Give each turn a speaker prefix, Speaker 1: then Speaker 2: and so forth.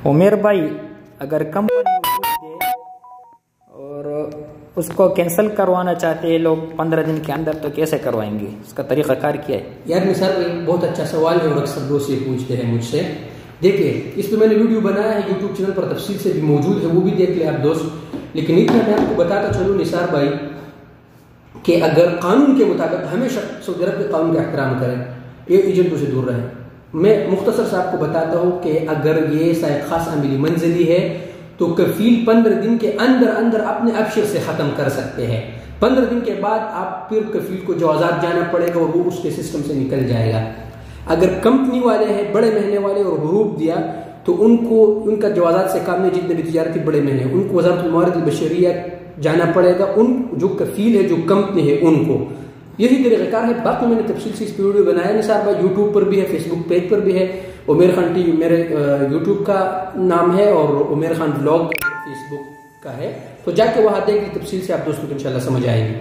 Speaker 1: उमेर भाई, अगर कंपनी दे और उसको कैंसिल करवाना चाहते हैं लोग 15 दिन के अंदर, तो कैसे करवाएंगे? उसका तरीक़ाकार क्या है?
Speaker 2: यार निसार भाई, बहुत अच्छा सवाल है और अक्सर लोग से पूछते हैं मुझसे। देखिए, इस पर मैंने वीडियो बनाया है, यूट्यूब चैनल पर तफसील से भी मौजूद है, वो भी देख ले आप दोस्त। लेकिन इतना मैं आपको बताता चलूँ निसार भाई कि अगर कानून के मुताबिक हमेशा सऊदी अरब के कानून का एहतराम करें, ये एजेंटों से दूर रहें। मैं मुख्तसर से आपको बताता हूँ कि अगर ये शायद खास अमीली मंजिली है तो कफील 15 दिन के अंदर अंदर अपने अबशर से ख़त्म कर सकते हैं। 15 दिन के बाद आप फिर कफील को जवाज़ात जाना पड़ेगा और वो उसके सिस्टम से निकल जाएगा। अगर कंपनी वाले हैं बड़े महीने वाले और हुरूब दिया तो उनको उनका जवाज़ात से काम नहीं, जितने भी तिजारती बड़े महीने उनको वज़ारतुल मवारिद बशरिया जाना पड़ेगा। उन जो कफील है, जो कंपनी है, उनको यही तरीक़ाकार है। बाकी मैंने तफसील से इस पर वीडियो बनाया निसार भाई, यूट्यूब पर भी है, फेसबुक पेज पर भी है। उमेर खान टीवी मेरे यूट्यूब का नाम है और उमेर खान व्लॉग फेसबुक का है, तो जाके वहाँ देख ली तफसील से आप दोस्तों को इंशाल्लाह समझ आएगी।